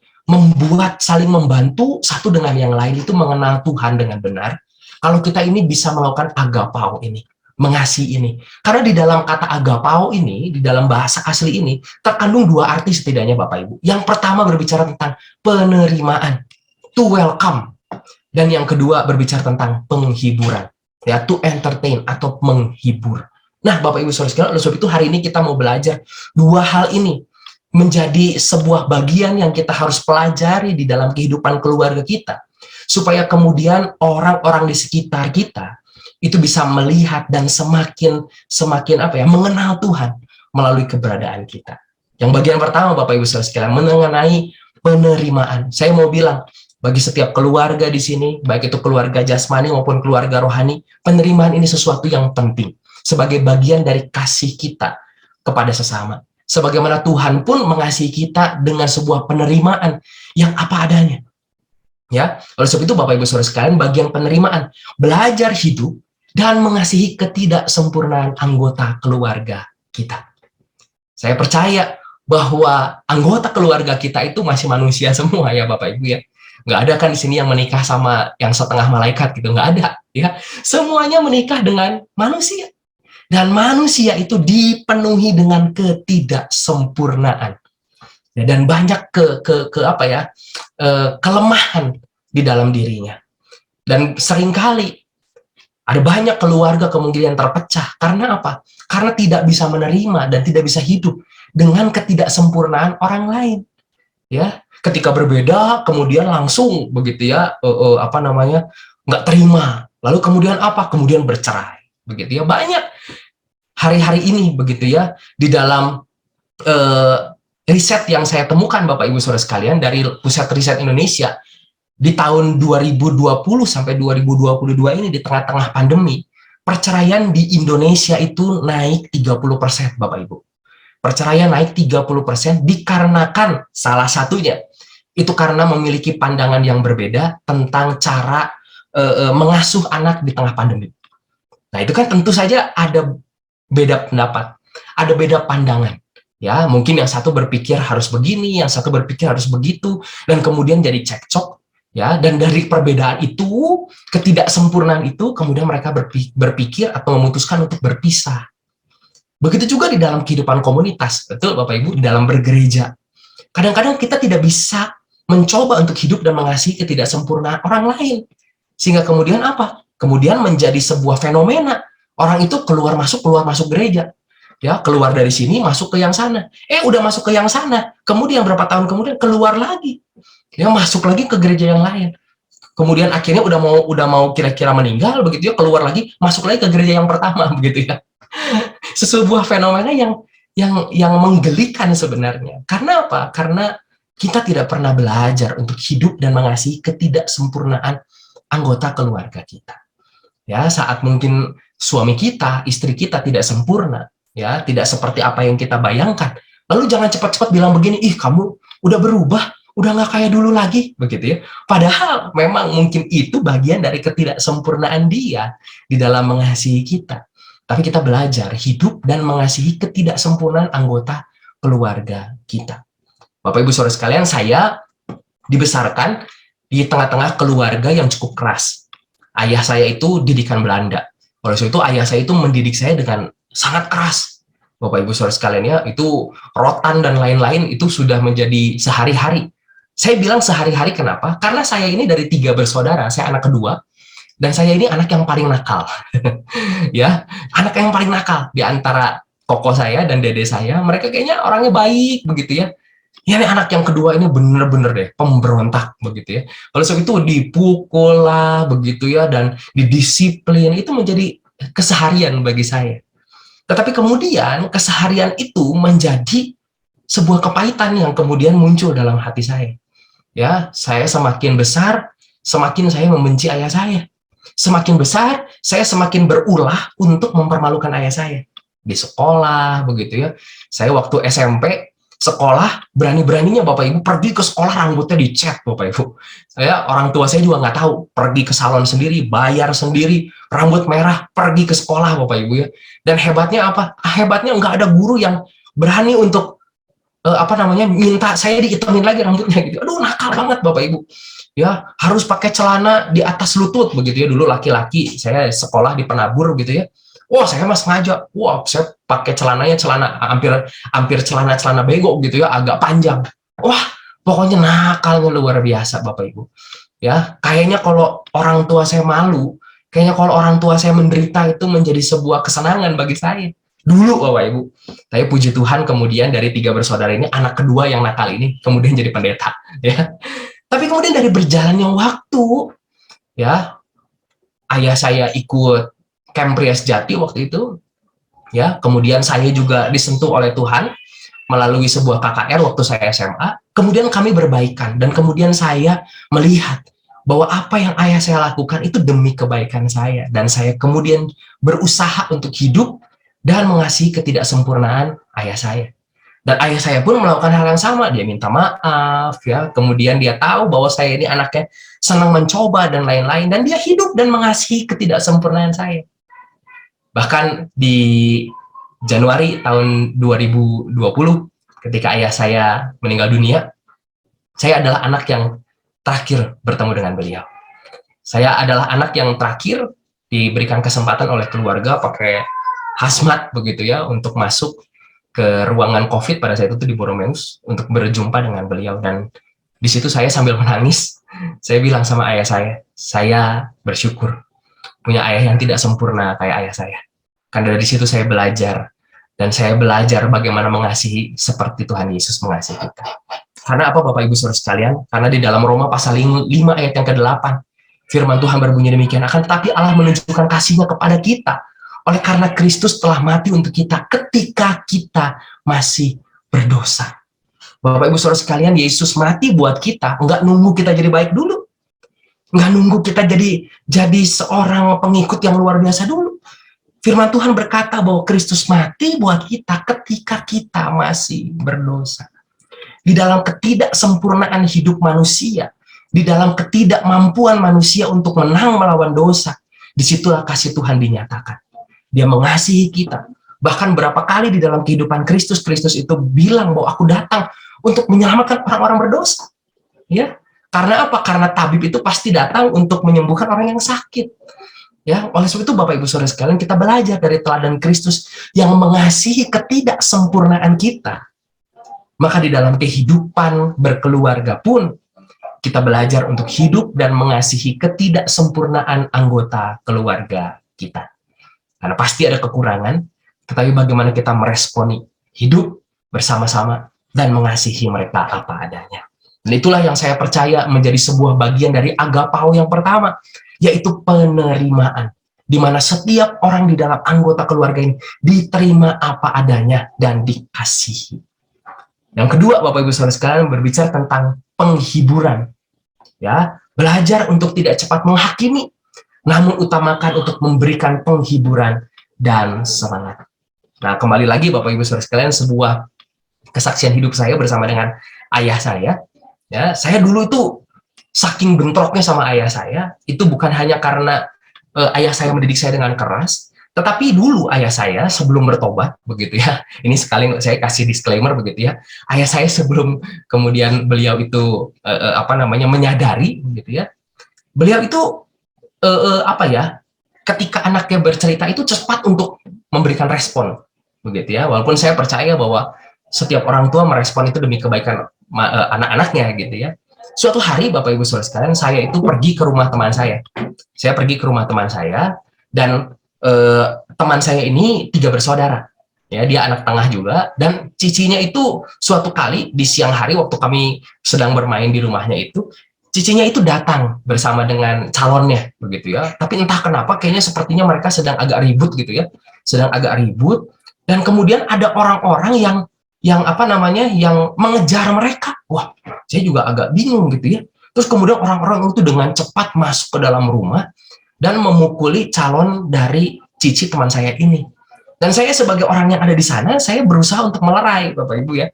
saling membantu satu dengan yang lain itu mengenal Tuhan dengan benar. Kalau kita ini bisa melakukan agapao ini, mengasihi ini. Karena di dalam kata agapao ini, di dalam bahasa asli ini, terkandung dua arti setidaknya Bapak Ibu. Yang pertama berbicara tentang penerimaan, to welcome. Dan yang kedua berbicara tentang penghiburan, ya, to entertain atau menghibur. Nah, Bapak Ibu Saudara sekalian, oleh sebab itu hari ini kita mau belajar dua hal ini menjadi sebuah bagian yang kita harus pelajari di dalam kehidupan keluarga kita, supaya kemudian orang-orang di sekitar kita itu bisa melihat dan semakin mengenal Tuhan melalui keberadaan kita. Yang bagian pertama Bapak Ibu Saudara sekalian mengenai penerimaan. Saya mau bilang bagi setiap keluarga di sini, baik itu keluarga jasmani maupun keluarga rohani, penerimaan ini sesuatu yang penting sebagai bagian dari kasih kita kepada sesama. Sebagaimana Tuhan pun mengasihi kita dengan sebuah penerimaan yang apa adanya. Ya, oleh sebab itu Bapak Ibu Saudara sekalian, bagian penerimaan, belajar hidup dan mengasihi ketidaksempurnaan anggota keluarga kita. Saya percaya bahwa anggota keluarga kita itu masih manusia semua ya Bapak Ibu ya. Nggak ada kan di sini yang menikah sama yang setengah malaikat gitu, nggak ada ya. Semuanya menikah dengan manusia. Dan manusia itu dipenuhi dengan ketidaksempurnaan. Dan banyak kelemahan di dalam dirinya. Dan seringkali ada banyak keluarga kemungkinan terpecah. Karena apa? Karena tidak bisa menerima dan tidak bisa hidup dengan ketidaksempurnaan orang lain. Ya, ketika berbeda, kemudian langsung begitu ya, nggak terima. Lalu kemudian apa? Kemudian bercerai. Begitu ya, banyak hari-hari ini begitu ya, di dalam riset yang saya temukan Bapak Ibu Saudara sekalian dari Pusat Riset Indonesia, di tahun 2020 sampai 2022 ini di tengah-tengah pandemi, perceraian di Indonesia itu naik 30% Bapak Ibu. Perceraian naik 30% dikarenakan salah satunya itu karena memiliki pandangan yang berbeda tentang cara mengasuh anak di tengah pandemi. Nah, itu kan tentu saja ada beda pendapat, ada beda pandangan. Ya, mungkin yang satu berpikir harus begini, yang satu berpikir harus begitu, dan kemudian jadi cekcok. Ya, dan dari perbedaan itu, ketidaksempurnaan itu, kemudian mereka berpikir atau memutuskan untuk berpisah. Begitu juga di dalam kehidupan komunitas, betul Bapak Ibu, di dalam bergereja. Kadang-kadang kita tidak bisa mencoba untuk hidup dan mengasihi ketidaksempurnaan orang lain. Sehingga kemudian apa? Kemudian menjadi sebuah fenomena. Orang itu keluar masuk gereja. Ya, keluar dari sini masuk ke yang sana. Udah masuk ke yang sana. Kemudian berapa tahun kemudian keluar lagi. Ya, masuk lagi ke gereja yang lain. Kemudian akhirnya udah mau kira-kira meninggal begitu ya, keluar lagi, masuk lagi ke gereja yang pertama begitu ya. Sebuah fenomena yang menggelikan sebenarnya. Karena apa? Karena kita tidak pernah belajar untuk hidup dan mengasihi ketidaksempurnaan anggota keluarga kita. Ya, saat mungkin suami kita, istri kita tidak sempurna, ya, tidak seperti apa yang kita bayangkan. Lalu jangan cepat-cepat bilang begini, ih kamu udah berubah, udah nggak kayak dulu lagi, begitu ya. Padahal memang mungkin itu bagian dari ketidaksempurnaan dia di dalam mengasihi kita. Tapi kita belajar hidup dan mengasihi ketidaksempurnaan anggota keluarga kita. Bapak Ibu Saudara sekalian, saya dibesarkan di tengah-tengah keluarga yang cukup keras. Ayah saya itu didikan Belanda. Oleh sebab itu ayah saya itu mendidik saya dengan sangat keras. Bapak Ibu Saudara sekalian ya, itu rotan dan lain-lain itu sudah menjadi sehari-hari. Saya bilang sehari-hari kenapa? Karena saya ini dari 3 bersaudara, saya anak kedua, dan saya ini anak yang paling nakal. Ya, anak yang paling nakal di antara koko saya dan dede saya. Mereka kayaknya orangnya baik begitu ya. Ya, ini anak yang kedua ini bener-bener deh pemberontak begitu ya. Oleh sebab itu dipukul lah begitu ya, dan didisiplin, itu menjadi keseharian bagi saya. Tetapi kemudian keseharian itu menjadi sebuah kepahitan yang kemudian muncul dalam hati saya. Ya, saya semakin besar, semakin saya membenci ayah saya. Semakin besar, saya semakin berulah untuk mempermalukan ayah saya di sekolah begitu ya. Saya waktu SMP sekolah, berani-beraninya Bapak Ibu pergi ke sekolah rambutnya dicat Bapak Ibu. Orang tua saya juga nggak tahu, pergi ke salon sendiri, bayar sendiri, rambut merah, pergi ke sekolah Bapak Ibu ya. Dan hebatnya apa? Hebatnya nggak ada guru yang berani untuk minta saya dihitamin lagi rambutnya gitu. Aduh, nakal banget Bapak Ibu. Ya, harus pakai celana di atas lutut begitu ya. Dulu laki-laki, saya sekolah di Penabur gitu ya. Wah, saya mas sengaja. Wah, saya pakai celana hampir celana bego gitu ya, agak panjang. Wah, pokoknya nakalnya luar biasa Bapak Ibu. Ya, kayaknya kalau orang tua saya malu, kayaknya kalau orang tua saya menderita itu menjadi sebuah kesenangan bagi saya. Dulu Bapak Ibu. Tapi puji Tuhan kemudian dari 3 bersaudara ini, anak kedua yang nakal ini kemudian jadi pendeta. Ya. Tapi kemudian dari berjalannya waktu, ya, ayah saya ikut Camp Pria Sejati waktu itu, ya. Kemudian saya juga disentuh oleh Tuhan melalui sebuah KKR waktu saya SMA. Kemudian kami berbaikan dan kemudian saya melihat bahwa apa yang ayah saya lakukan itu demi kebaikan saya, dan saya kemudian berusaha untuk hidup dan mengasihi ketidaksempurnaan ayah saya. Dan ayah saya pun melakukan hal yang sama, dia minta maaf ya. Kemudian dia tahu bahwa saya ini anaknya senang mencoba dan lain-lain, dan dia hidup dan mengasihi ketidaksempurnaan saya. Bahkan di Januari tahun 2020, ketika ayah saya meninggal dunia, saya adalah anak yang terakhir bertemu dengan beliau. Saya adalah anak yang terakhir diberikan kesempatan oleh keluarga pakai hazmat begitu ya, untuk masuk ke ruangan COVID pada saat itu di Boromeus untuk berjumpa dengan beliau. Dan di situ saya sambil menangis, saya bilang sama ayah saya bersyukur punya ayah yang tidak sempurna kayak ayah saya. Karena dari situ saya belajar, dan saya belajar bagaimana mengasihi seperti Tuhan Yesus mengasihi kita. Karena apa Bapak Ibu Saudara sekalian? Karena di dalam Roma pasal 5 ayat yang ke-8, firman Tuhan berbunyi demikian, akan tetapi Allah menunjukkan kasih-Nya kepada kita oleh karena Kristus telah mati untuk kita ketika kita masih berdosa. Bapak Ibu Saudara sekalian, Yesus mati buat kita, enggak nunggu kita jadi baik dulu. Nggak nunggu kita jadi seorang pengikut yang luar biasa dulu. Firman Tuhan berkata bahwa Kristus mati buat kita ketika kita masih berdosa. Di dalam ketidaksempurnaan hidup manusia, di dalam ketidakmampuan manusia untuk menang melawan dosa, disitulah kasih Tuhan dinyatakan. Dia mengasihi kita. Bahkan berapa kali di dalam kehidupan Kristus itu bilang bahwa aku datang untuk menyelamatkan orang-orang berdosa. Ya. Karena apa? Karena tabib itu pasti datang untuk menyembuhkan orang yang sakit. Ya, oleh sebab itu Bapak Ibu Saudara sekalian, kita belajar dari teladan Kristus yang mengasihi ketidaksempurnaan kita. Maka di dalam kehidupan berkeluarga pun kita belajar untuk hidup dan mengasihi ketidaksempurnaan anggota keluarga kita. Karena pasti ada kekurangan, tetapi bagaimana kita meresponi hidup bersama-sama dan mengasihi mereka apa adanya. Dan itulah yang saya percaya menjadi sebuah bagian dari agapao yang pertama, yaitu penerimaan. Di mana setiap orang di dalam anggota keluarga ini diterima apa adanya dan dikasihi. Yang kedua, Bapak Ibu Saudara sekalian, berbicara tentang penghiburan. Ya, belajar untuk tidak cepat menghakimi, namun utamakan untuk memberikan penghiburan dan semangat. Nah, kembali lagi Bapak Ibu Saudara sekalian, sebuah kesaksian hidup saya bersama dengan ayah saya. Ya, saya dulu itu saking bentroknya sama ayah saya, itu bukan hanya karena ayah saya mendidik saya dengan keras, tetapi dulu ayah saya sebelum bertobat, begitu ya. Ini sekali saya kasih disclaimer begitu ya. Ayah saya sebelum kemudian beliau itu menyadari, begitu ya. Beliau itu ketika anaknya bercerita itu cepat untuk memberikan respon, begitu ya. Walaupun saya percaya bahwa setiap orang tua merespon itu demi kebaikan anak-anaknya gitu ya. Suatu hari Bapak Ibu Saudara sekalian, saya itu pergi ke rumah teman saya. Saya pergi ke rumah teman saya, dan teman saya ini 3 bersaudara. Ya, dia anak tengah juga, dan cicinya itu suatu kali di siang hari waktu kami sedang bermain di rumahnya itu, cicinya itu datang bersama dengan calonnya begitu ya. Tapi entah kenapa kayaknya sepertinya mereka sedang agak ribut gitu ya. Sedang agak ribut, dan kemudian ada orang-orang yang mengejar mereka. Wah, saya juga agak bingung gitu ya. Terus kemudian orang-orang itu dengan cepat masuk ke dalam rumah dan memukuli calon dari cici teman saya ini. Dan saya sebagai orang yang ada di sana, saya berusaha untuk melerai, Bapak Ibu ya.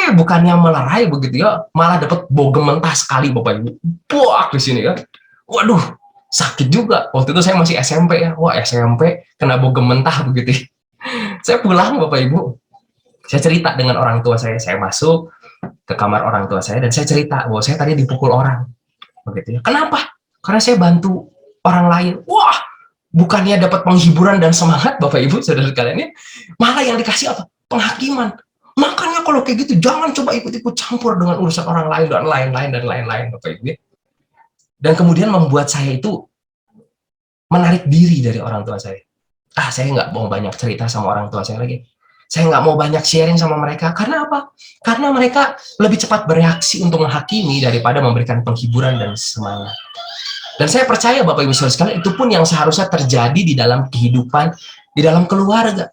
Bukannya melerai begitu ya, malah dapat bogem mentah sekali Bapak Ibu. Buak di sini ya. Waduh, sakit juga. Waktu itu saya masih SMP ya. Wah, SMP kena bogem mentah begitu ya. Saya pulang Bapak Ibu. Saya cerita dengan orang tua saya. Saya masuk ke kamar orang tua saya dan saya cerita bahwa saya tadi dipukul orang. Begitu ya. Kenapa? Karena saya bantu orang lain. Wah, bukannya dapat penghiburan dan semangat Bapak Ibu, saudara sekalian ya, malah yang dikasih apa? Penghakiman. Makanya kalau kayak gitu jangan coba ikut-ikut campur dengan urusan orang lain dan lain-lain Bapak Ibu. Dan kemudian membuat saya itu menarik diri dari orang tua saya. Saya nggak mau banyak cerita sama orang tua saya lagi. Saya nggak mau banyak sharing sama mereka. Karena apa? Karena mereka lebih cepat bereaksi untuk menghakimi daripada memberikan penghiburan dan semangat. Dan saya percaya Bapak Ibu Saudara sekalian, itu pun yang seharusnya terjadi di dalam kehidupan, di dalam keluarga.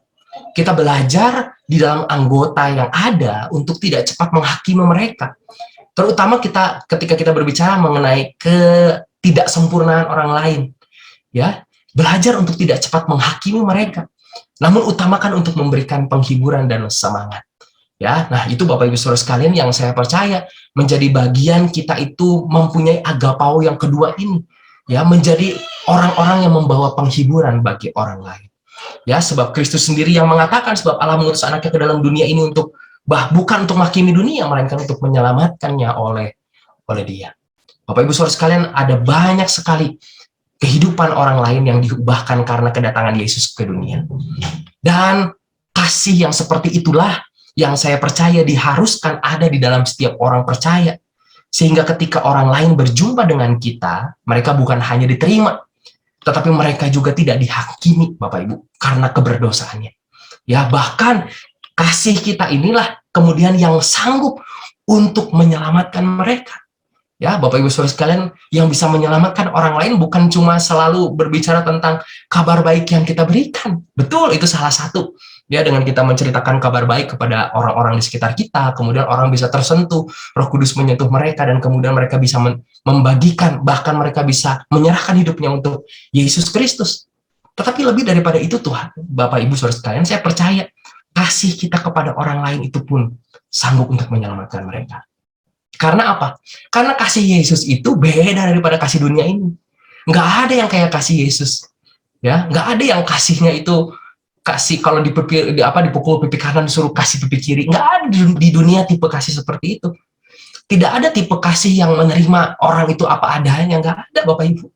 Kita belajar di dalam anggota yang ada untuk tidak cepat menghakimi mereka. Terutama ketika kita berbicara mengenai ketidaksempurnaan orang lain. Ya, belajar untuk tidak cepat menghakimi mereka. Namun utamakan untuk memberikan penghiburan dan semangat. Ya, nah itu Bapak Ibu Saudara sekalian yang saya percaya menjadi bagian kita itu mempunyai agapao yang kedua ini. Ya, menjadi orang-orang yang membawa penghiburan bagi orang lain. Ya, sebab Kristus sendiri yang mengatakan sebab Allah mengutus anaknya ke dalam dunia ini untuk bukan untuk menghakimi dunia, melainkan untuk menyelamatkannya oleh Dia. Bapak Ibu Saudara sekalian, ada banyak sekali kehidupan orang lain yang diubahkan karena kedatangan Yesus ke dunia. Dan kasih yang seperti itulah yang saya percaya diharuskan ada di dalam setiap orang percaya. Sehingga ketika orang lain berjumpa dengan kita, mereka bukan hanya diterima, tetapi mereka juga tidak dihakimi, Bapak Ibu, karena keberdosaannya. Ya, bahkan kasih kita inilah kemudian yang sanggup untuk menyelamatkan mereka. Ya, Bapak Ibu Saudara sekalian, yang bisa menyelamatkan orang lain bukan cuma selalu berbicara tentang kabar baik yang kita berikan. Betul, itu salah satu. Ya, dengan kita menceritakan kabar baik kepada orang-orang di sekitar kita, kemudian orang bisa tersentuh, Roh Kudus menyentuh mereka, dan kemudian mereka bisa membagikan, bahkan mereka bisa menyerahkan hidupnya untuk Yesus Kristus. Tetapi lebih daripada itu Tuhan, Bapak Ibu Saudara sekalian, saya percaya kasih kita kepada orang lain itu pun sanggup untuk menyelamatkan mereka. Karena apa? Karena kasih Yesus itu beda daripada kasih dunia ini. Nggak ada yang kayak kasih Yesus. Ya, nggak ada yang kasihnya itu kasih kalau dipukul pipi kanan disuruh kasih pipi kiri. Nggak ada di dunia tipe kasih seperti itu. Tidak ada tipe kasih yang menerima orang itu apa adanya. Nggak ada, Bapak Ibu.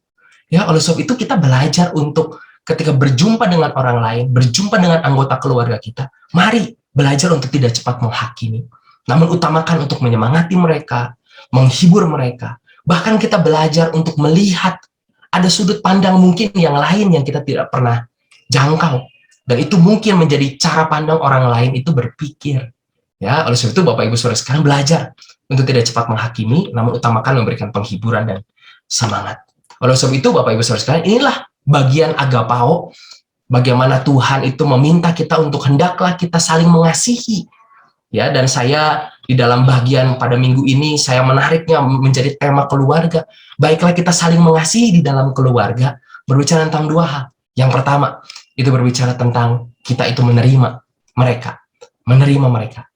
Ya, oleh sebab itu kita belajar untuk ketika berjumpa dengan orang lain, berjumpa dengan anggota keluarga kita, mari belajar untuk tidak cepat menghakimi. Namun utamakan untuk menyemangati mereka, menghibur mereka. Bahkan kita belajar untuk melihat ada sudut pandang mungkin yang lain yang kita tidak pernah jangkau. Dan itu mungkin menjadi cara pandang orang lain itu berpikir. Ya, oleh sebab itu Bapak Ibu Saudara sekarang belajar untuk tidak cepat menghakimi, namun utamakan memberikan penghiburan dan semangat. Oleh sebab itu Bapak Ibu Saudara sekarang, inilah bagian agapao, bagaimana Tuhan itu meminta kita untuk hendaklah kita saling mengasihi. Ya, dan saya di dalam bagian pada minggu ini saya menariknya menjadi tema keluarga. Baiklah kita saling mengasihi di dalam keluarga, berbicara tentang dua hal. Yang pertama, itu berbicara tentang kita itu menerima mereka.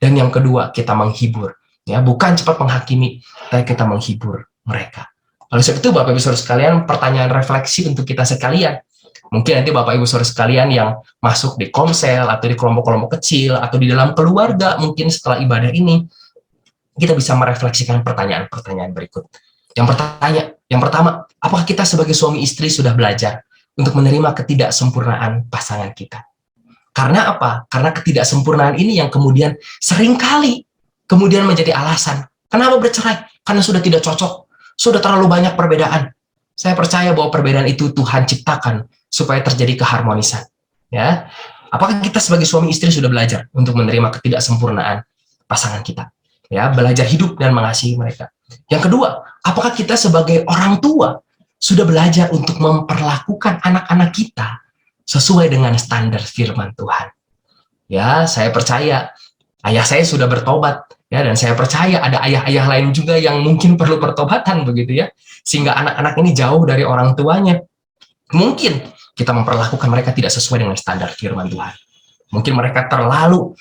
Dan yang kedua, kita menghibur. Ya, bukan cepat menghakimi, tapi kita menghibur mereka. Oleh sebab itu, Bapak Ibu Saudara sekalian, pertanyaan refleksi untuk kita sekalian. Mungkin nanti Bapak Ibu Saudara sekalian yang masuk di komsel, atau di kelompok-kelompok kecil, atau di dalam keluarga, mungkin setelah ibadah ini, kita bisa merefleksikan pertanyaan-pertanyaan berikut. Yang pertama, apakah kita sebagai suami istri sudah belajar untuk menerima ketidaksempurnaan pasangan kita? Karena apa? Karena ketidaksempurnaan ini yang kemudian seringkali kemudian menjadi alasan. Kenapa bercerai? Karena sudah tidak cocok, sudah terlalu banyak perbedaan. Saya percaya bahwa perbedaan itu Tuhan ciptakan supaya terjadi keharmonisan. Ya, apakah kita sebagai suami istri sudah belajar untuk menerima ketidaksempurnaan pasangan kita? Ya, belajar hidup dan mengasihi mereka. Yang kedua, apakah kita sebagai orang tua sudah belajar untuk memperlakukan anak-anak kita sesuai dengan standar firman Tuhan? Ya, saya percaya ayah saya sudah bertobat, ya, dan saya percaya ada ayah-ayah lain juga yang mungkin perlu pertobatan begitu ya, sehingga anak-anak ini jauh dari orang tuanya. Mungkin kita memperlakukan mereka tidak sesuai dengan standar firman Tuhan. Mungkin mereka terlalu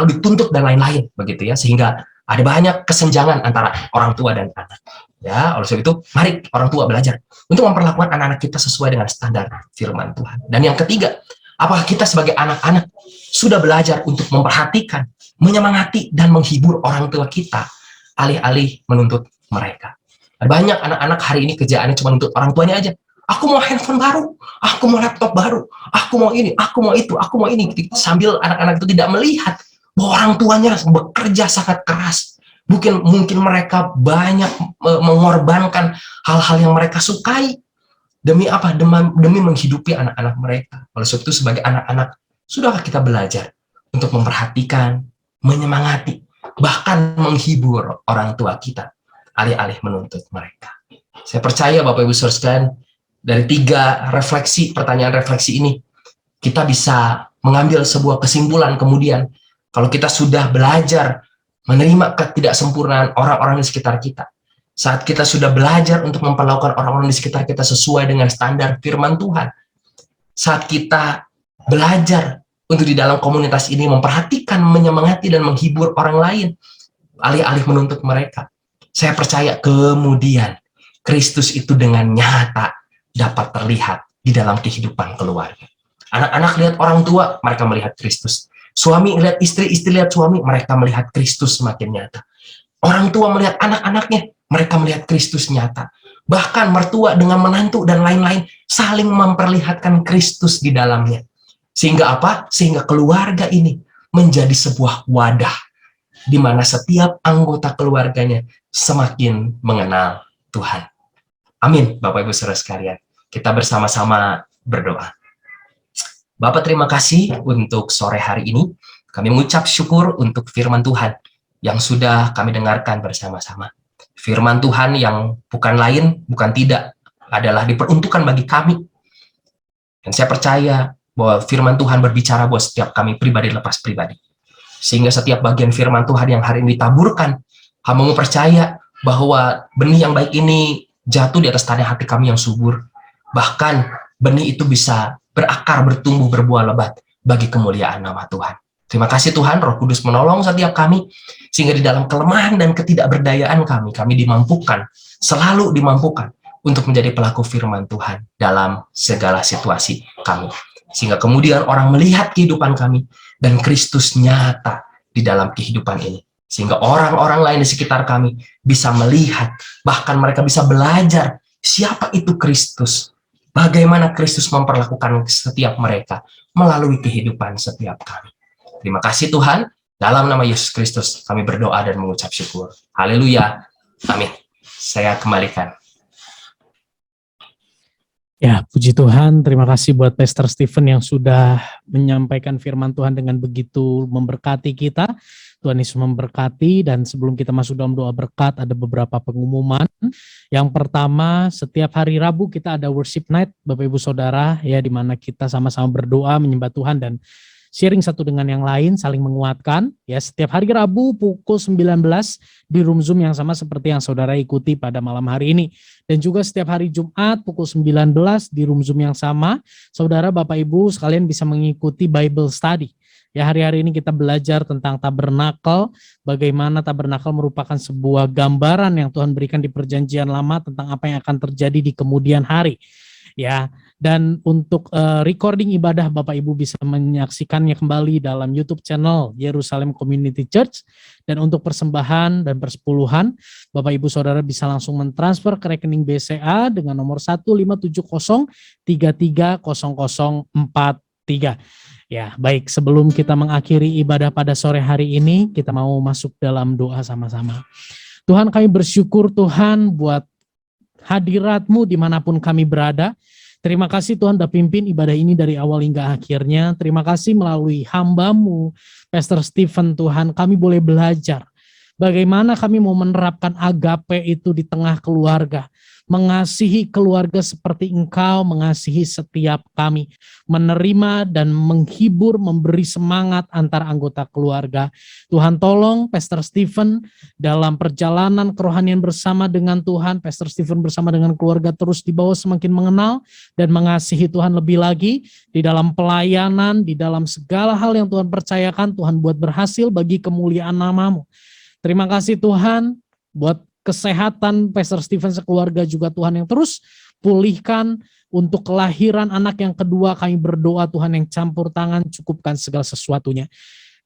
dituntut dan lain-lain begitu ya, sehingga ada banyak kesenjangan antara orang tua dan anak. Ya, oleh sebab itu mari orang tua belajar untuk memperlakukan anak-anak kita sesuai dengan standar firman Tuhan. Dan yang ketiga, apakah kita sebagai anak-anak sudah belajar untuk memperhatikan, menyemangati dan menghibur orang tua kita alih-alih menuntut mereka. Ada banyak anak-anak hari ini kerjaannya cuma menuntut orang tuanya aja. Aku mau handphone baru, aku mau laptop baru, aku mau ini, aku mau itu, aku mau ini. Sambil anak-anak itu tidak melihat bahwa orang tuanya bekerja sangat keras. Mungkin mereka banyak mengorbankan hal-hal yang mereka sukai. Demi apa? Demi menghidupi anak-anak mereka. Oleh sebab itu sebagai anak-anak, sudahkah kita belajar untuk memperhatikan, menyemangati, bahkan menghibur orang tua kita, alih-alih menuntut mereka. Saya percaya Bapak Ibu Saudara sekalian, dari 3 pertanyaan refleksi ini, kita bisa mengambil sebuah kesimpulan kemudian, kalau kita sudah belajar menerima ketidaksempurnaan orang-orang di sekitar kita, saat kita sudah belajar untuk memperlakukan orang-orang di sekitar kita sesuai dengan standar firman Tuhan, saat kita belajar untuk di dalam komunitas ini memperhatikan, menyemangati, dan menghibur orang lain, alih-alih menuntut mereka, saya percaya kemudian Kristus itu dengan nyata dapat terlihat di dalam kehidupan keluarga. Anak-anak lihat orang tua, mereka melihat Kristus. Suami lihat istri, istri lihat suami, mereka melihat Kristus semakin nyata. Orang tua melihat anak-anaknya, mereka melihat Kristus nyata. Bahkan mertua dengan menantu dan lain-lain saling memperlihatkan Kristus di dalamnya. Sehingga apa? Sehingga keluarga ini menjadi sebuah wadah di mana setiap anggota keluarganya semakin mengenal Tuhan. Amin, Bapak Ibu Saudara sekalian. Kita bersama-sama berdoa. Bapak, terima kasih untuk sore hari ini. Kami mengucap syukur untuk firman Tuhan yang sudah kami dengarkan bersama-sama. Firman Tuhan yang bukan lain, bukan tidak, adalah diperuntukkan bagi kami. Dan saya percaya bahwa firman Tuhan berbicara buat setiap kami pribadi lepas pribadi. Sehingga setiap bagian firman Tuhan yang hari ini ditaburkan, hamba percaya bahwa benih yang baik ini jatuh di atas tanah hati kami yang subur. Bahkan benih itu bisa berakar, bertumbuh, berbuah lebat bagi kemuliaan nama Tuhan. Terima kasih Tuhan, Roh Kudus menolong setiap kami, sehingga di dalam kelemahan dan ketidakberdayaan kami dimampukan, selalu dimampukan untuk menjadi pelaku firman Tuhan dalam segala situasi kami. Sehingga kemudian orang melihat kehidupan kami dan Kristus nyata di dalam kehidupan ini. Sehingga orang-orang lain di sekitar kami bisa melihat, bahkan mereka bisa belajar siapa itu Kristus. Bagaimana Kristus memperlakukan setiap mereka melalui kehidupan setiap kami. Terima kasih Tuhan, dalam nama Yesus Kristus kami berdoa dan mengucap syukur. Haleluya, amin. Saya kembalikan. Ya, puji Tuhan, terima kasih buat Pastor Stephen yang sudah menyampaikan firman Tuhan dengan begitu memberkati kita. Tuhan Yesus memberkati, dan sebelum kita masuk dalam doa berkat, ada beberapa pengumuman. Yang pertama, setiap hari Rabu kita ada worship night, Bapak Ibu Saudara, ya, di mana kita sama-sama berdoa, menyembah Tuhan, dan sharing satu dengan yang lain, saling menguatkan. Ya, setiap hari Rabu pukul 19 di room Zoom yang sama seperti yang saudara ikuti pada malam hari ini. Dan juga setiap hari Jumat pukul 19 di room Zoom yang sama, saudara, Bapak Ibu sekalian bisa mengikuti Bible Study. Ya, hari-hari ini kita belajar tentang tabernakel, bagaimana tabernakel merupakan sebuah gambaran yang Tuhan berikan di Perjanjian Lama tentang apa yang akan terjadi di kemudian hari. Ya, dan untuk recording ibadah Bapak Ibu bisa menyaksikannya kembali dalam YouTube channel Yerusalem Community Church. Dan untuk persembahan dan persepuluhan, Bapak Ibu Saudara bisa langsung mentransfer ke rekening BCA dengan nomor 15703300043. Ya, baik, sebelum kita mengakhiri ibadah pada sore hari ini, kita mau masuk dalam doa sama-sama. Tuhan, kami bersyukur Tuhan buat hadirat-Mu dimanapun kami berada. Terima kasih Tuhan sudah pimpin ibadah ini dari awal hingga akhirnya. Terima kasih melalui hamba-Mu, Pastor Stephen Tuhan, kami boleh belajar Bagaimana kami mau menerapkan agape itu di tengah keluarga. Mengasihi keluarga seperti Engkau mengasihi setiap kami. Menerima dan menghibur, memberi semangat antar anggota keluarga. Tuhan tolong Pastor Stephen dalam perjalanan kerohanian bersama dengan Tuhan. Pastor Stephen bersama dengan keluarga terus dibawa semakin mengenal dan mengasihi Tuhan lebih lagi. Di dalam pelayanan, di dalam segala hal yang Tuhan percayakan, Tuhan buat berhasil bagi kemuliaan nama-Mu. Terima kasih Tuhan buat kesehatan Pastor Stephen sekeluarga juga Tuhan yang terus pulihkan. Untuk kelahiran anak yang kedua kami berdoa Tuhan yang campur tangan cukupkan segala sesuatunya.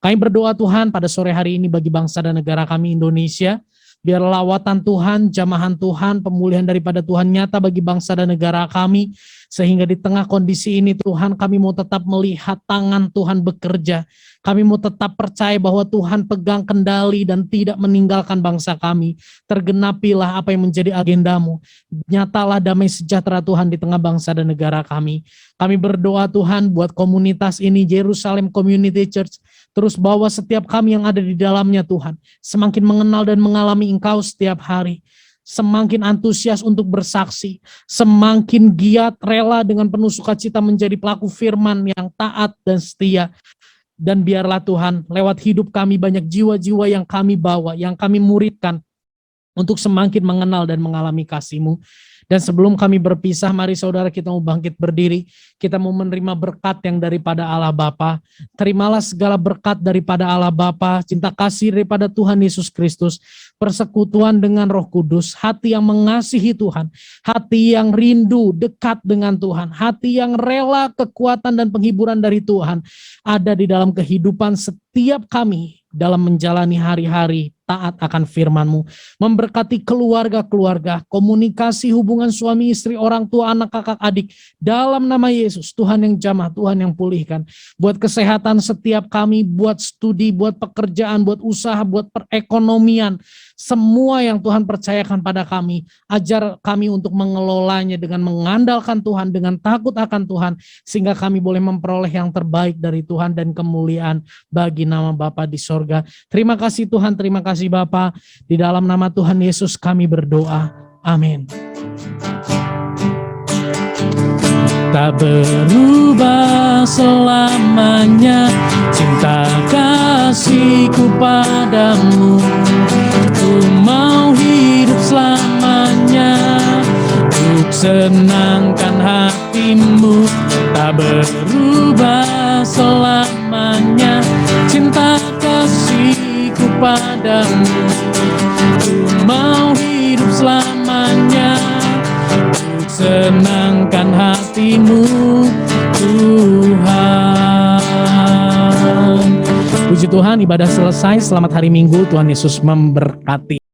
Kami berdoa Tuhan pada sore hari ini bagi bangsa dan negara kami Indonesia. Biar lawatan Tuhan, jamahan Tuhan, pemulihan daripada Tuhan nyata bagi bangsa dan negara kami. Sehingga di tengah kondisi ini Tuhan kami mau tetap melihat tangan Tuhan bekerja. Kami mau tetap percaya bahwa Tuhan pegang kendali dan tidak meninggalkan bangsa kami. Tergenapilah apa yang menjadi agendamu. Nyatalah damai sejahtera Tuhan di tengah bangsa dan negara kami. Kami berdoa Tuhan buat komunitas ini, Jerusalem Community Church. Terus bawa setiap kami yang ada di dalamnya Tuhan. Semakin mengenal dan mengalami Engkau setiap hari. Semakin antusias untuk bersaksi. Semakin giat, rela dengan penuh sukacita menjadi pelaku firman yang taat dan setia. Dan biarlah Tuhan lewat hidup kami banyak jiwa-jiwa yang kami bawa, yang kami muridkan untuk semakin mengenal dan mengalami kasih-Mu. Dan sebelum kami berpisah, mari saudara kita mau bangkit berdiri. Kita mau menerima berkat yang daripada Allah Bapa. Terimalah segala berkat daripada Allah Bapa, cinta kasih daripada Tuhan Yesus Kristus, persekutuan dengan Roh Kudus, hati yang mengasihi Tuhan, hati yang rindu dekat dengan Tuhan, hati yang rela kekuatan dan penghiburan dari Tuhan ada di dalam kehidupan setiap kami dalam menjalani hari-hari taat akan firman-Mu, memberkati keluarga-keluarga, komunikasi hubungan suami istri, orang tua, anak, kakak, adik, dalam nama Yesus. Tuhan yang jamah, Tuhan yang pulihkan, buat kesehatan setiap kami, buat studi, buat pekerjaan, buat usaha, buat perekonomian, semua yang Tuhan percayakan pada kami, ajar kami untuk mengelolanya dengan mengandalkan Tuhan, dengan takut akan Tuhan, sehingga kami boleh memperoleh yang terbaik dari Tuhan dan kemuliaan bagi nama Bapa di sorga. Terima kasih Tuhan, terima kasih Bapa. Di dalam nama Tuhan Yesus kami berdoa. Amin. Tak berubah selamanya cinta kasihku padamu. Ku mau hidup selamanya untuk senangkan hatimu. Tak berubah selamanya cinta kasihku padamu. Ku mau hidup selamanya untuk senangkan hatimu Tuhan. Puji Tuhan, ibadah selesai. Selamat hari Minggu, Tuhan Yesus memberkati.